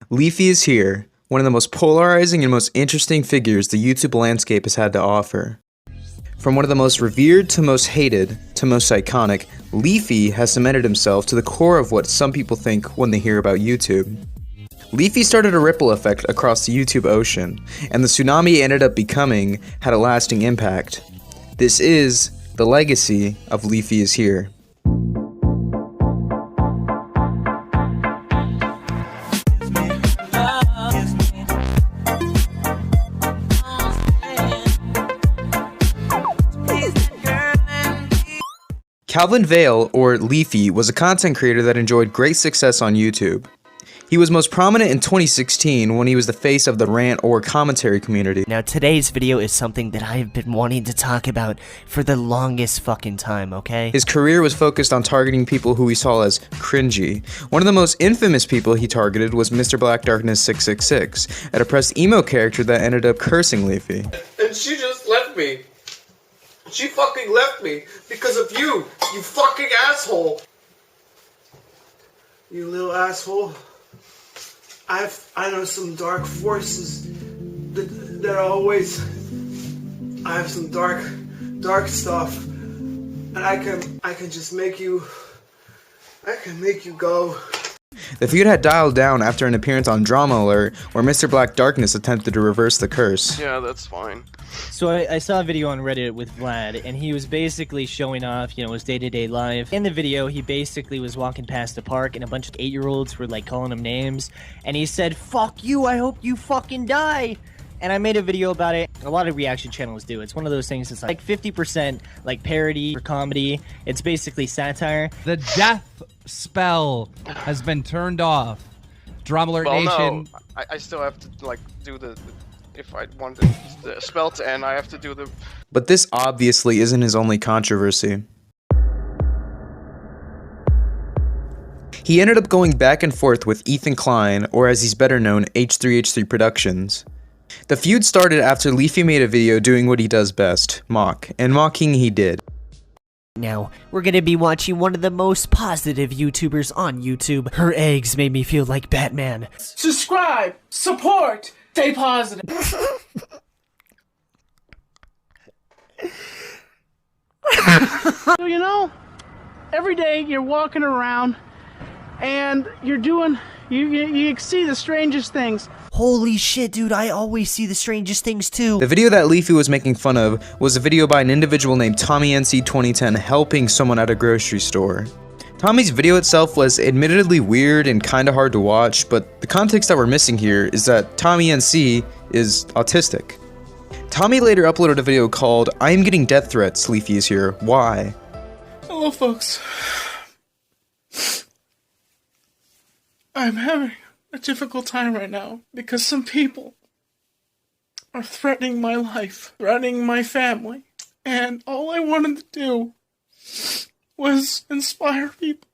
Leafy is here, one of the most polarizing and most interesting figures the YouTube landscape has had to offer. From one of the most revered to most hated to most iconic, Leafy has cemented himself to the core of what some people think when they hear about YouTube. Leafy started a ripple effect across the YouTube ocean, and the tsunami it ended up becoming had a lasting impact. This is the legacy of Leafyishere. Calvin Vale, or Leafy, was a content creator that enjoyed great success on YouTube. He was most prominent in 2016 when he was the face of the rant or commentary community. Now today's video is something that I have been wanting to talk about for the longest fucking time, okay? His career was focused on targeting people who he saw as cringy. One of the most infamous people he targeted was Mr. Black Darkness 666, a depressed emo character that ended up cursing Leafy. And she just left me. She fucking left me because of you fucking asshole. You little asshole. I know some dark forces that always. I have some dark stuff, and I can just make you. I can make you go. The feud had dialed down after an appearance on DramaAlert, where Mr. Black Darkness attempted to reverse the curse. Yeah, that's fine. So I saw a video on Reddit with Vlad, and he was basically showing off, his day-to-day life. In the video, he basically was walking past a park, and a bunch of 8-year-olds were, calling him names, and he said, "Fuck you, I hope you fucking die!" And I made a video about it. A lot of reaction channels do. It's one of those things that's like 50% parody or comedy. It's basically satire. The death spell has been turned off. DramaAlert Nation. No, I still have to do the if I want the spell to end, I have to do the. But this obviously isn't his only controversy. He ended up going back and forth with Ethan Klein, or as he's better known, H3H3 Productions. The feud started after Leafy made a video doing what he does best, mock, and mocking he did. Now, we're gonna be watching one of the most positive YouTubers on YouTube. Her eggs made me feel like Batman. Subscribe, support, stay positive. So, every day you're walking around and you're doing, you see the strangest things. Holy shit, dude, I always see the strangest things too. The video that Leafy was making fun of was a video by an individual named TommyNC2010 helping someone at a grocery store. Tommy's video itself was admittedly weird and kinda hard to watch, but the context that we're missing here is that TommyNC is autistic. Tommy later uploaded a video called "I am getting death threats, Leafyishere, why?" Hello folks. I'm having a difficult time right now because some people are threatening my life, threatening my family, and all I wanted to do was inspire people.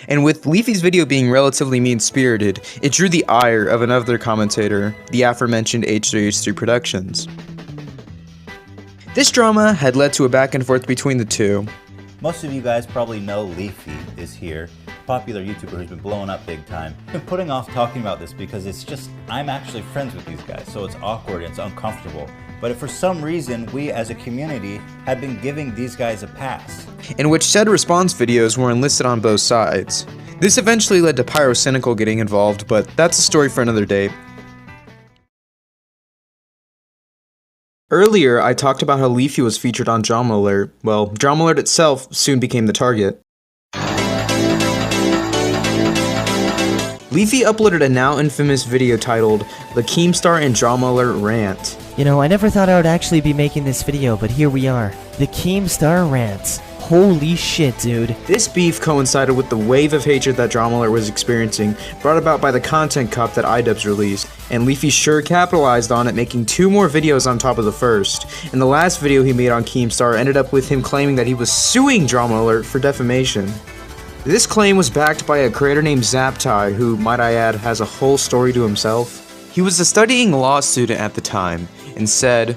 And with Leafy's video being relatively mean-spirited, it drew the ire of another commentator, the aforementioned H3H3 Productions. This drama had led to a back and forth between the two. Most of you guys probably know Leafy is here, popular YouTuber who's been blowing up big time. I've been putting off talking about this because I'm actually friends with these guys, so it's awkward and it's uncomfortable. But if for some reason we as a community have been giving these guys a pass, in which said response videos were enlisted on both sides. This eventually led to Pyrocynical getting involved, but that's a story for another day. Earlier, I talked about how Leafy was featured on DramaAlert. Well, DramaAlert itself soon became the target. Leafy uploaded a now infamous video titled "The Keemstar and DramaAlert Rant." I never thought I would actually be making this video, but here we are. The Keemstar rants. Holy shit, dude. This beef coincided with the wave of hatred that DramaAlert was experiencing, brought about by the content cop that iDubbbz released, and Leafy sure capitalized on it, making 2 more videos on top of the first. And the last video he made on Keemstar ended up with him claiming that he was suing DramaAlert for defamation. This claim was backed by a creator named Zaptai, who, might I add, has a whole story to himself. He was a studying law student at the time, and said,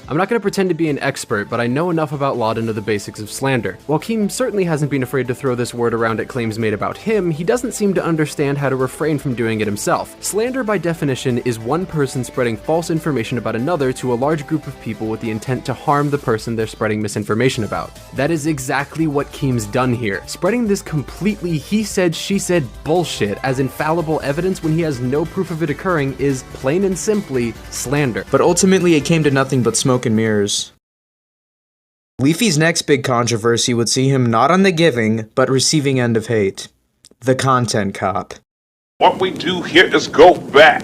I'm not going to pretend to be an expert, but I know enough about law to know the basics of slander. While Keem certainly hasn't been afraid to throw this word around at claims made about him, he doesn't seem to understand how to refrain from doing it himself. Slander, by definition, is one person spreading false information about another to a large group of people with the intent to harm the person they're spreading misinformation about. That is exactly what Keem's done here, spreading this completely he said, she said bullshit as infallible evidence when he has no proof of it occurring is, plain and simply, slander. But ultimately it came to nothing but smoke and mirrors. Leafy's next big controversy would see him not on the giving, but receiving end of hate. The content cop. What we do here is go back.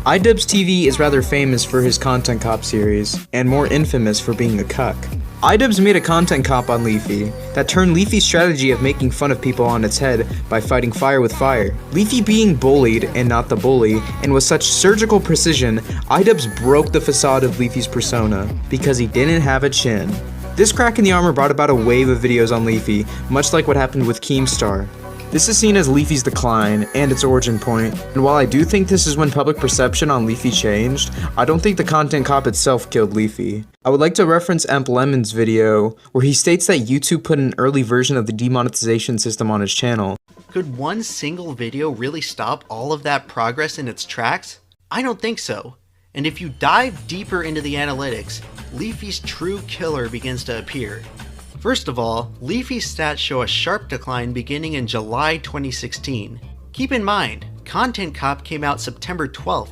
iDubbbz TV is rather famous for his Content Cop series, and more infamous for being a cuck. iDubbbz made a Content Cop on Leafy that turned Leafy's strategy of making fun of people on its head by fighting fire with fire. Leafy being bullied and not the bully, and with such surgical precision, iDubbbz broke the facade of Leafy's persona because he didn't have a chin. This crack in the armor brought about a wave of videos on Leafy, much like what happened with Keemstar. This is seen as Leafy's decline and its origin point, and while I do think this is when public perception on Leafy changed, I don't think the Content Cop itself killed Leafy. I would like to reference Emp Lemon's video, where he states that YouTube put an early version of the demonetization system on his channel. Could one single video really stop all of that progress in its tracks? I don't think so. And if you dive deeper into the analytics, Leafy's true killer begins to appear. First of all, Leafy's stats show a sharp decline beginning in July 2016. Keep in mind, Content Cop came out September 12th,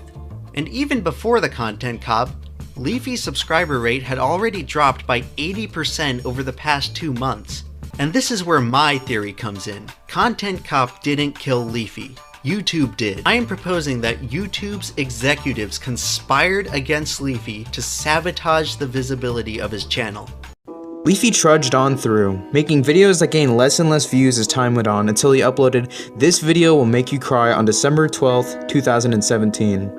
and even before the Content Cop, Leafy's subscriber rate had already dropped by 80% over the past 2 months. And this is where my theory comes in. Content Cop didn't kill Leafy. YouTube did. I am proposing that YouTube's executives conspired against Leafy to sabotage the visibility of his channel. Leafy trudged on through, making videos that gained less and less views as time went on until he uploaded This Video Will Make You Cry on December 12th, 2017.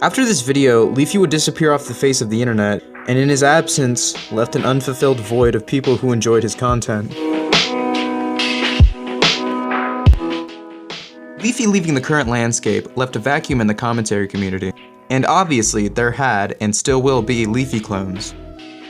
After this video, Leafy would disappear off the face of the internet, and in his absence, left an unfulfilled void of people who enjoyed his content. Leafy leaving the current landscape left a vacuum in the commentary community, and obviously there had and still will be Leafy clones.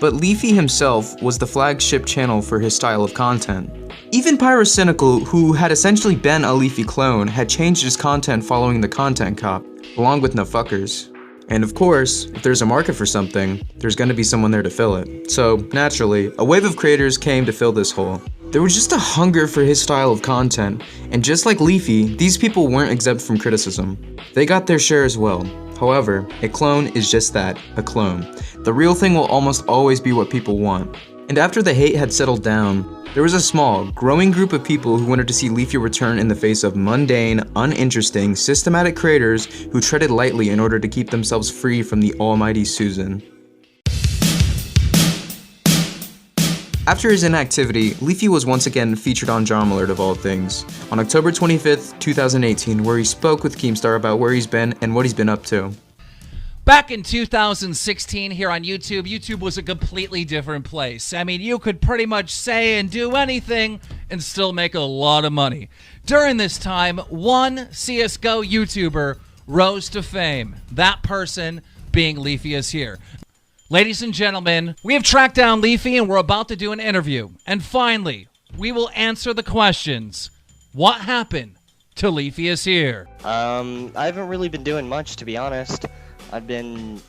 But Leafy himself was the flagship channel for his style of content. Even Pyrocynical, who had essentially been a Leafy clone, had changed his content following the Content Cop, along with No Fuckers. And of course, if there's a market for something, there's gonna be someone there to fill it. So, naturally, a wave of creators came to fill this hole. There was just a hunger for his style of content, and just like Leafy, these people weren't exempt from criticism. They got their share as well. However, a clone is just that, a clone. The real thing will almost always be what people want. And after the hate had settled down, there was a small, growing group of people who wanted to see Leafy return in the face of mundane, uninteresting, systematic creators who treaded lightly in order to keep themselves free from the almighty Susan. After his inactivity, Leafy was once again featured on DramaAlert of all things, on October 25th, 2018, where he spoke with Keemstar about where he's been and what he's been up to. Back in 2016 here on YouTube, YouTube was a completely different place. I mean, you could pretty much say and do anything and still make a lot of money. During this time, one CSGO YouTuber rose to fame, that person being Leafyishere. Ladies and gentlemen, we have tracked down Leafy and we're about to do an interview. And finally, we will answer the questions. What happened to Leafyishere? I haven't really been doing much, to be honest. I've been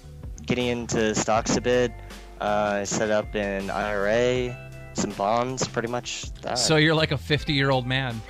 getting into stocks a bit. I set up an IRA, some bonds, pretty much that. So you're like a 50-year-old man.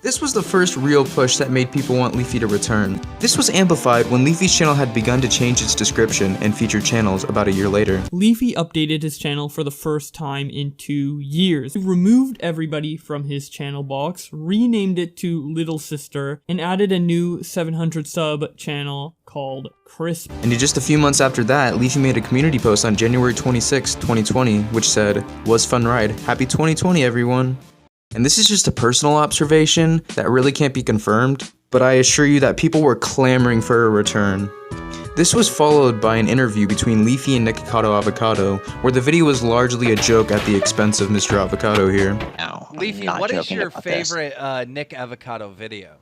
This was the first real push that made people want Leafy to return. This was amplified when Leafy's channel had begun to change its description and featured channels about a year later. Leafy updated his channel for the first time in 2 years. He removed everybody from his channel box, renamed it to Little Sister, and added a new 700 sub channel called Crisp. And just a few months after that, Leafy made a community post on January 26, 2020, which said, "Was fun ride. Happy 2020, everyone." And this is just a personal observation that really can't be confirmed, but I assure you that people were clamoring for a return. This was followed by an interview between Leafy and Nikocado Avocado, where the video was largely a joke at the expense of Mr. Avocado here. No, Leafy, what is your favorite Nick Avocado video?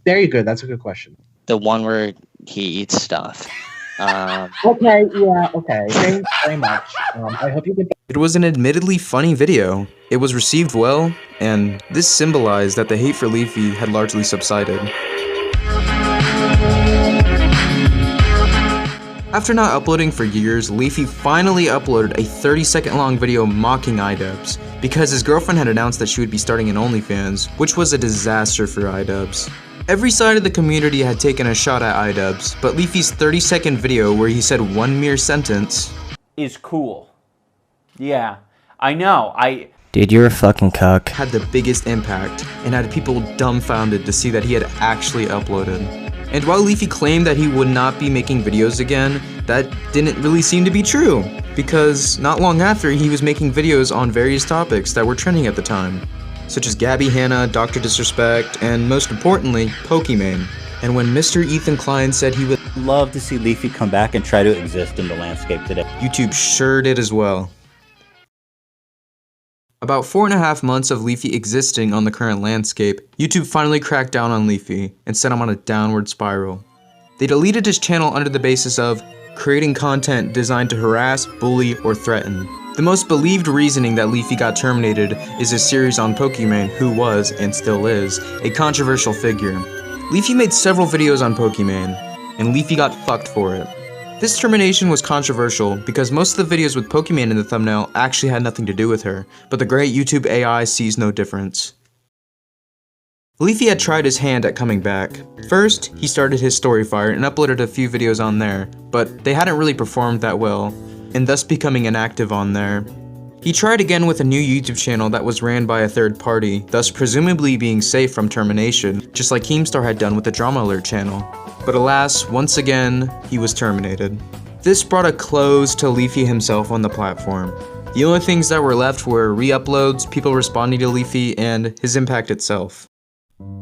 There you go, that's a good question. The one where he eats stuff. Okay, yeah, okay. Thanks very much. I hope you get. It was an admittedly funny video. It was received well, and this symbolized that the hate for Leafy had largely subsided. After not uploading for years, Leafy finally uploaded a 30-second long video mocking iDubbbz, because his girlfriend had announced that she would be starting an OnlyFans, which was a disaster for iDubbbz. Every side of the community had taken a shot at iDubbbz, but Leafy's 30-second video where he said one mere sentence is cool. Yeah, I know, Dude, you're a fucking cuck. Had the biggest impact, and had people dumbfounded to see that he had actually uploaded. And while Leafy claimed that he would not be making videos again, that didn't really seem to be true, because not long after he was making videos on various topics that were trending at the time, such as Gabby Hanna, Dr. Disrespect, and most importantly, Pokimane. And when Mr. Ethan Klein said he would love to see Leafy come back and try to exist in the landscape today, YouTube sure did as well. About 4.5 months of Leafy existing on the current landscape, YouTube finally cracked down on Leafy and sent him on a downward spiral. They deleted his channel under the basis of creating content designed to harass, bully, or threaten. The most believed reasoning that Leafy got terminated is his series on Pokimane, who was, and still is, a controversial figure. Leafy made several videos on Pokimane, and Leafy got fucked for it. This termination was controversial because most of the videos with Pokimane in the thumbnail actually had nothing to do with her, but the great YouTube AI sees no difference. Leafy had tried his hand at coming back. First, he started his Storyfire and uploaded a few videos on there, but they hadn't really performed that well, and thus becoming inactive on there. He tried again with a new YouTube channel that was ran by a third party, thus presumably being safe from termination, just like Keemstar had done with the DramaAlert channel. But alas, once again, he was terminated. This brought a close to Leafy himself on the platform. The only things that were left were re-uploads, people responding to Leafy, and his impact itself.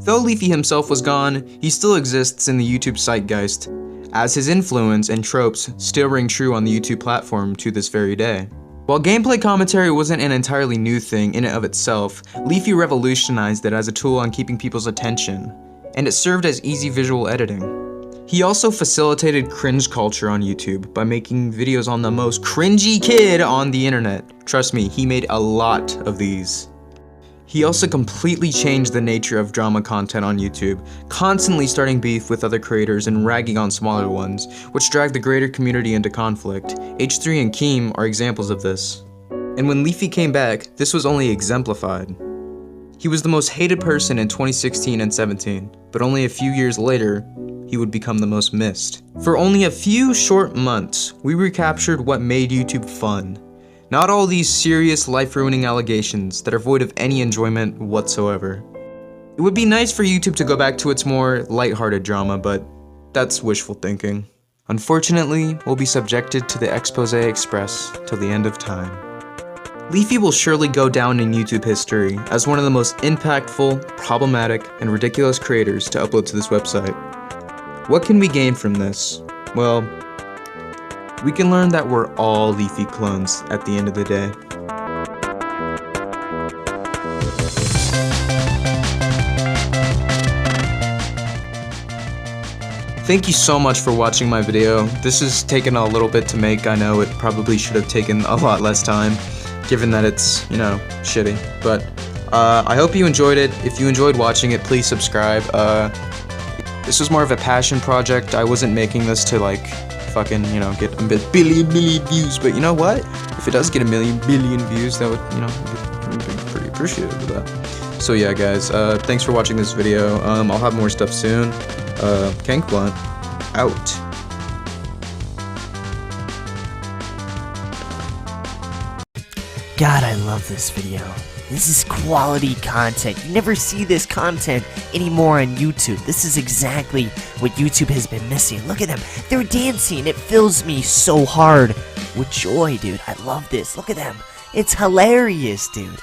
Though Leafy himself was gone, he still exists in the YouTube zeitgeist, as his influence and tropes still ring true on the YouTube platform to this very day. While gameplay commentary wasn't an entirely new thing in and of itself, Leafy revolutionized it as a tool on keeping people's attention, and it served as easy visual editing. He also facilitated cringe culture on YouTube by making videos on the most cringy kid on the internet. Trust me, he made a lot of these. He also completely changed the nature of drama content on YouTube, constantly starting beef with other creators and ragging on smaller ones, which dragged the greater community into conflict. H3 and Keem are examples of this. And when Leafy came back, this was only exemplified. He was the most hated person in 2016 and 17, but only a few years later, he would become the most missed. For only a few short months, we recaptured what made YouTube fun. Not all these serious, life-ruining allegations that are void of any enjoyment whatsoever. It would be nice for YouTube to go back to its more lighthearted drama, but that's wishful thinking. Unfortunately, we'll be subjected to the Expose Express till the end of time. Leafy will surely go down in YouTube history as one of the most impactful, problematic, and ridiculous creators to upload to this website. What can we gain from this? Well, we can learn that we're all Leafy clones at the end of the day. Thank you so much for watching my video. This has taken a little bit to make. I know it probably should have taken a lot less time, given that it's, shitty. But I hope you enjoyed it. If you enjoyed watching it, please subscribe. This was more of a passion project. I wasn't making this to fucking, get a billion views, but you know what? If it does get a billion views, that would, be pretty appreciative of that. So yeah, guys, thanks for watching this video. I'll have more stuff soon. Kank Blunt, out. God, I love this video. This is quality content. You never see this content anymore on YouTube. This is exactly what YouTube has been missing. Look at them. They're dancing. It fills me so hard with joy, dude. I love this. Look at them. It's hilarious, dude.